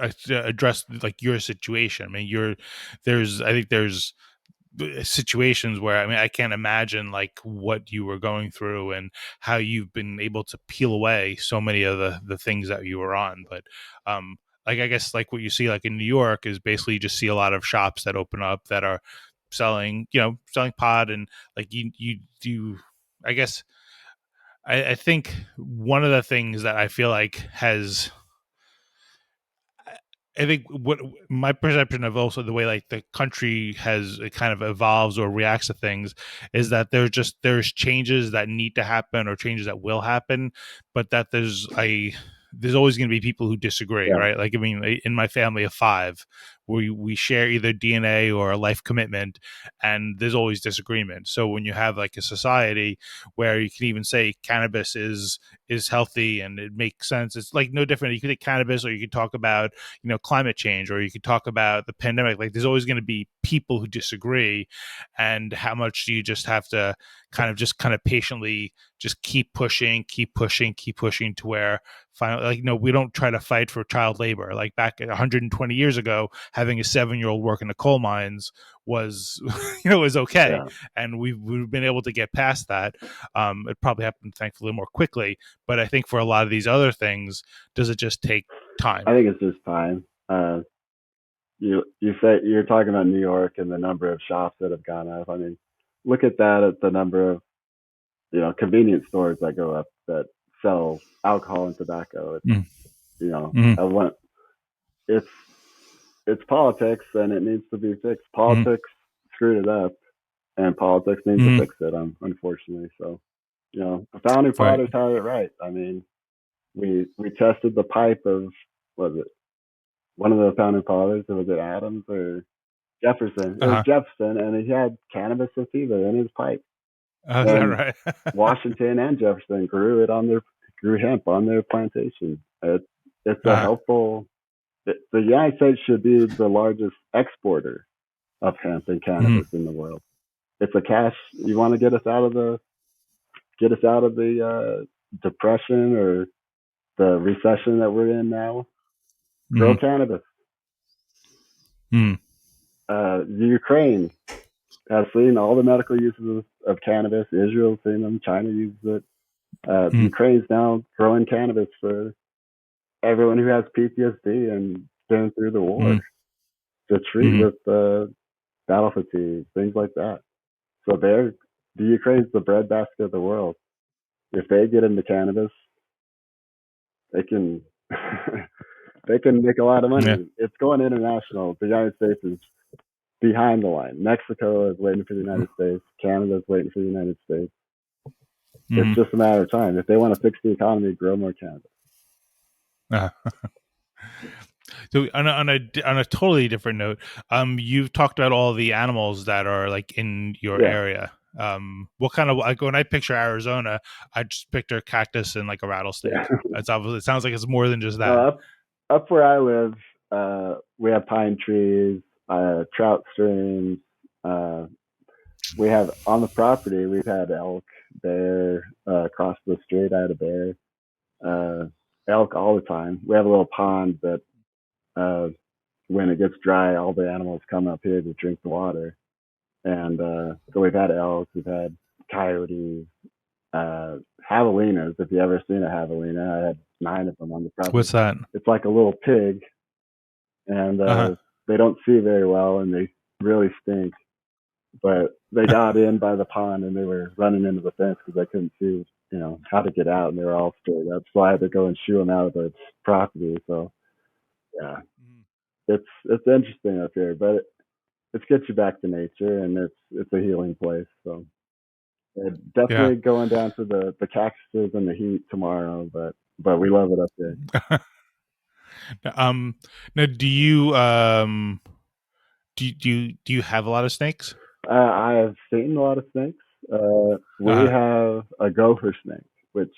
address like your situation. I mean, I think there's situations where, I mean, I can't imagine like what you were going through and how you've been able to peel away so many of the things that you were on. But like, I guess like what you see like in New York is basically you just see a lot of shops that open up that are selling pot, and like you I guess I think one of the things that I feel like has, I think what my perception of also the way like the country has, it kind of evolves or reacts to things, is that there's changes that need to happen or changes that will happen, but that there's always going to be people who disagree, yeah, right? Like, I mean, in my family of five, we share either DNA or a life commitment, and there's always disagreement. So when you have like a society where you can even say cannabis is healthy and it makes sense, it's like no different. You could take cannabis, or you could talk about climate change, or you could talk about the pandemic. Like, there's always going to be people who disagree, and how much do you just have to kind of patiently just keep pushing, keep pushing to where finally, like, no, we don't try to fight for child labor. Like back 120 years ago, having a 7-year-old work in the coal mines was was okay, yeah. and we've been able to get past that. It probably happened thankfully more quickly, but I think for a lot of these other things, does it just take time? I think it's just time. You say you're talking about New York and the number of shops that have gone up. I mean, look at that at the number of convenience stores that go up that sell alcohol and tobacco. It's Mm. you know Mm. I want it's it's politics and it needs to be fixed. Mm. Politics screwed it up, and politics needs to Mm. fix it. Unfortunately, so the founding Right. fathers had it right. I mean, we tested the pipe of, was it one of the founding fathers? Was it Adams or Jefferson? It was Uh-huh. Jefferson, and he had cannabis sativa in his pipe. Oh, yeah, And right. Washington and Jefferson grew hemp on their plantation. It's a Uh-huh. helpful. The United States should be the largest exporter of hemp and Mm. cannabis in the world. It's a cash. You want to get us out of the depression or the recession that we're in now. Grow Mm. cannabis. Mm. Ukraine has seen all the medical uses of cannabis. Israel's seen them. China uses it. Mm. Ukraine's now growing cannabis for everyone who has PTSD and been through the Mm. war to treat Mm. with battle fatigue, things like that. So the Ukraine's the breadbasket of the world. If they get into cannabis, they can they can make a lot of Yeah. money. It's going international. The United States is behind the line. Mexico is waiting for the United States. Canada is waiting for the United States. It's Mm. just a matter of time. If they want to fix the economy, grow more cannabis. Uh, so on a totally different note, you've talked about all the animals that are like in your Yeah, area. What kind of like when I picture Arizona, I just picture cactus and like a yeah. rattlesnake. It's obviously, it sounds like it's more than just No, that. up where I live, we have pine trees, trout streams. Uh, we have on the property. We've had elk, bear. Across the street, I had a bear. Uh, Elk all the time. We have a little pond that uh, when it gets dry, all the animals come up here to drink the water. And so we've had elk, we've had coyotes, javelinas. If you ever seen a javelina, I had 9 of them on the property. What's that? It's like a little pig, and Uh huh. they don't see very well, and they really stink. But they got in by the pond, and they were running into the fence because they couldn't see, how to get out, and they were all straight up. So I had to go and shoo them out of the property. So yeah, it's interesting up here, but it gets you back to nature, and it's a healing place. So Yeah. definitely going down to the cactuses and the heat tomorrow, but we love it up there. um. Now, do you have a lot of snakes? I have seen a lot of snakes. We Uh have a gopher snake, which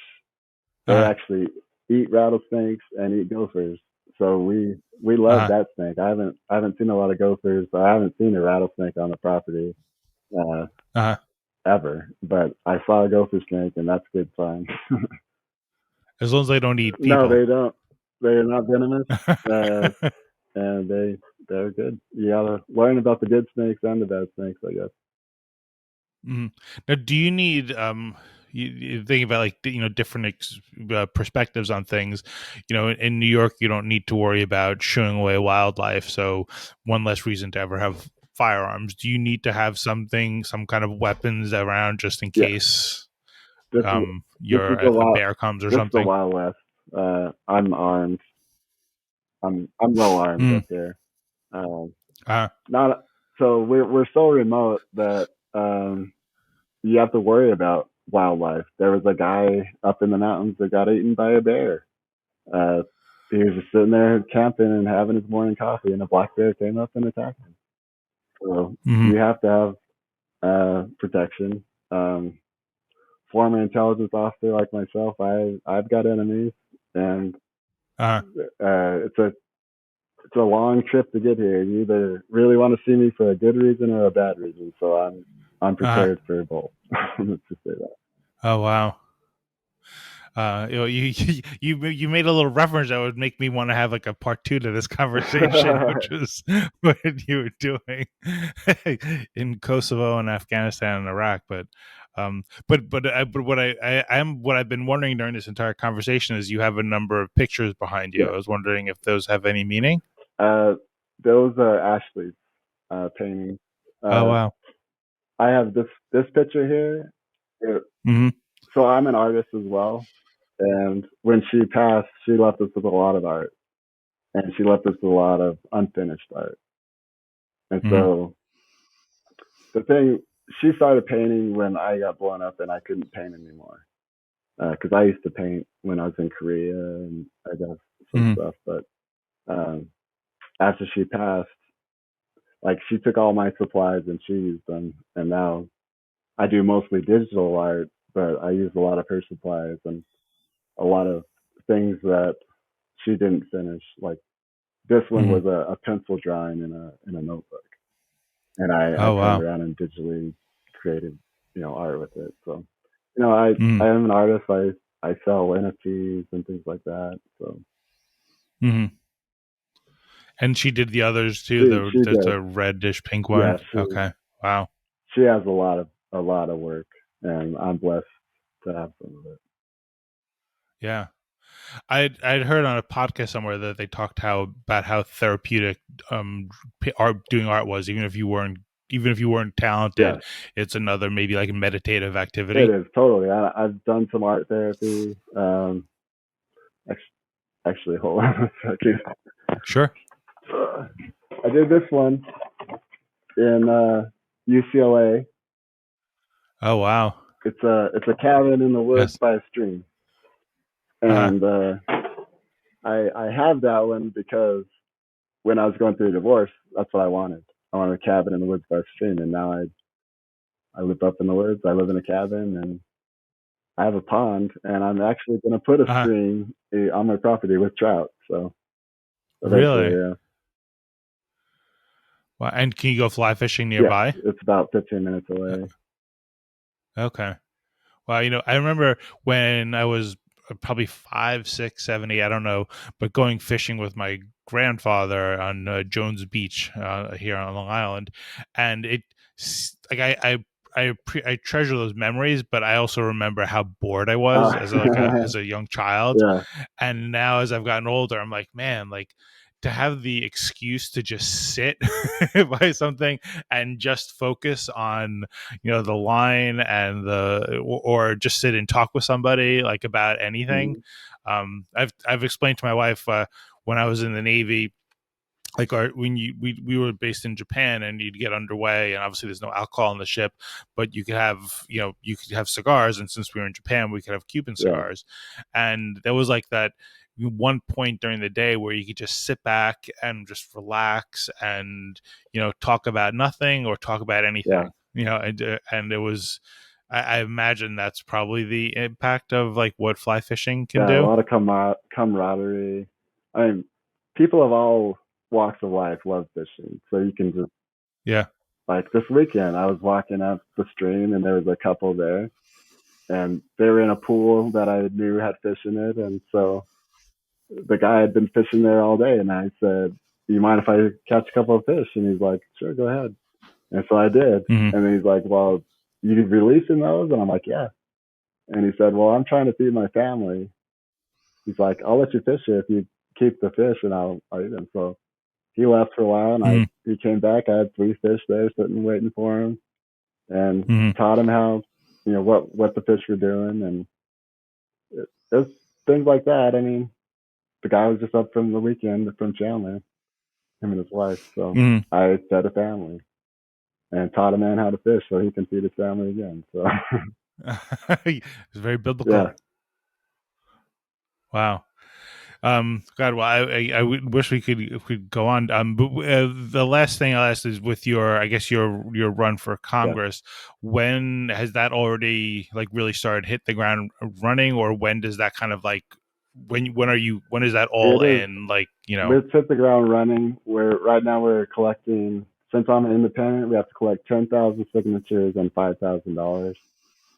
they huh. actually eat rattlesnakes and eat gophers. So we Uh love huh. that snake. I haven't seen a lot of gophers. I haven't seen a rattlesnake on the property uh, Uh huh. ever, but I saw a gopher snake, and that's a good sign. As long as they don't eat No, people. they don't. They are not venomous, uh, and they're good. You gotta learn about the good snakes and the bad snakes, I guess. Mhm. Now, do you need you think about like different perspectives on things. In New York, you don't need to worry about shooing away wildlife, so one less reason to ever have firearms. Do you need to have some kind of weapons around just in Yeah, case this is this your is the a wild bear comes or this is the something? Wild West. I'm armed. I'm well armed Mm. up here. Um, Uh, Not so we're so remote that you have to worry about wildlife. There was a guy up in the mountains that got eaten by a bear. Uh, he was just sitting there camping and having his morning coffee, and a black bear came up and attacked him. So mm-hmm. you have to have protection. Um, Former intelligence officer like myself, I've got enemies, and uh, it's a long trip to get here. You either really want to see me for a good reason or a bad reason. So I'm uh, prepared for both. Let's just say that. oh wow. You made a little reference that would make me want to have like a part two to this conversation, which was what you were doing in Kosovo and Afghanistan and Iraq. But what I've been wondering during this entire conversation is you have a number of pictures behind you. Yeah. I was wondering if those have any meaning. Uh, those are Ashley's paintings. Oh Uh, wow. I have this picture here. It- Mm-hmm. so I'm an artist as well. And when she passed, she left us with a lot of art, and she left us with a lot of unfinished art. And Mm-hmm. so the thing, she started painting when I got blown up and I couldn't paint anymore. Because I used to paint when I was in Korea and I got some Mm-hmm. stuff. But um, after she passed, like she took all my supplies and she used them, and now I do mostly digital art, but I use a lot of her supplies and a lot of things that she didn't finish. Like this one Mm-hmm. was a pencil drawing in a notebook, and I Oh turned wow. around and digitally created art with it. So I Mm-hmm. am an artist. I sell NFTs and things like that. So Mm-hmm. And she did the others too. She There's did. a reddish pink Yeah, one. Okay. Wow. she has a lot of work, and I'm blessed to have some of it. Yeah. I'd heard on a podcast somewhere that they talked about how therapeutic art doing art was, even if you weren't talented, Yes, it's another maybe like a meditative it activity. is totally. I've done some art therapy. Actually, hold on a second. Sure. I did this one in UCLA. Oh wow. It's a cabin in the woods Yes. by a stream, Uh-huh. and I have that one because when I was going through a divorce, that's what I wanted. I wanted a cabin in the woods by a stream, and now I live up in the woods. I live in a cabin, and I have a pond, and I'm actually going to put a Uh-huh. stream on my property with trout. So eventually, Really? yeah, Wow. And can you go fly fishing yes, nearby? it's about 15 minutes away. Okay. Well, I remember when I was probably 5, 6, 7, 8, I don't know, but going fishing with my grandfather on Jones Beach here on Long Island, and like I treasure those memories, but I also remember how bored I was Uh, as a young child, yeah, and now as I've gotten older, I'm like, man, like to have the excuse to just sit by something and just focus on the line and or just sit and talk with somebody like about anything. mm, I've explained to my wife when I was in the Navy, like when we were based in Japan and you'd get underway and obviously there's no alcohol on the ship, but you could have cigars, and since we were in Japan we could have Cuban yeah, cigars, and there was like that one point during the day where you could just sit back and just relax and talk about nothing or talk about yeah, anything, and it was I imagine that's probably the impact of like what fly fishing can yeah. A do. lot of camaraderie. I mean, people of all walks of life love fishing, so you can just Yeah. like this weekend. I was walking up the stream, and there was a couple there, and they were in a pool that I knew had fish in it, and so the guy had been fishing there all day, and I said, "Do you mind if I catch a couple of fish?" And he's like, "Sure, go ahead." And so I did. Hmm. And then he's like, "Well, you releasing those?" And I'm like, "Yeah." And he said, "Well, I'm trying to feed my family." He's like, "I'll let you fish it if you keep the fish, and I'll eat them." So he left for a while, and Hmm. he came back. I had 3 fish there sitting waiting for him, and Hmm. taught him how what the fish were doing, and it was things like that. I mean, the guy was just up from the weekend from Chandler, him and his wife. So Hmm. I fed a family and taught a man how to fish so he can feed his family again. So It's very biblical. yeah, Wow. God, well, wish we could go on. But the last thing I'll ask is with I guess your run for yeah. Congress. When has that already like really started hit the ground running, or when does that kind of like when is that all It is. in like Let's hit the ground running. Right now we're collecting. Since I'm an independent, we have to collect 10,000 signatures and $5,000.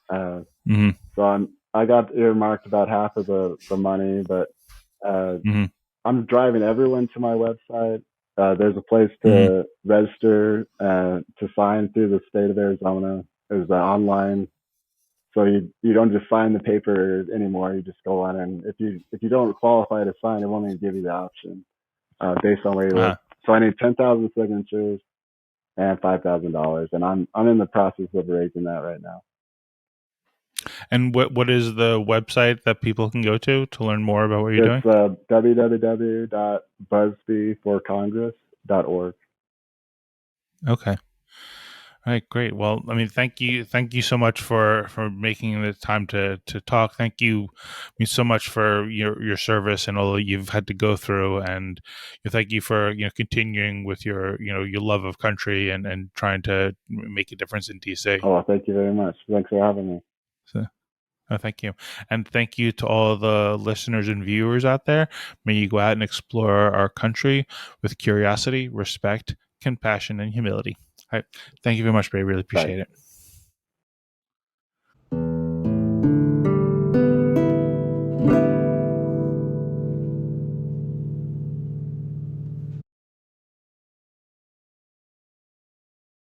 Uh, Hmm. so I got earmarked about half of the money, but uh, Hmm. I'm driving everyone to my website. There's a place Hmm. to register to sign through the state of Arizona. There's an online, so you don't just sign the paper anymore. You just go on, and if you don't qualify to sign, it won't even give you the option based on where you live. Uh, So I need 10,000 signatures and $5,000, and I'm in the process of raising that right now. and what is the website that people can go to learn more about what you're It's doing? www.busbyforcongress.org. Okay. All right, great. Well, I mean, thank you so much for making the time to talk. Thank you, so much for your service and all that you've had to go through, and thank you for continuing with your love of country and trying to make a difference in DC. Oh, thank you very much. Thanks for having me. So, thank you, and thank you to all the listeners and viewers out there. May you go out and explore our country with curiosity, respect, compassion, and humility. All right, thank you very much, Ray. Really Bye. appreciate it.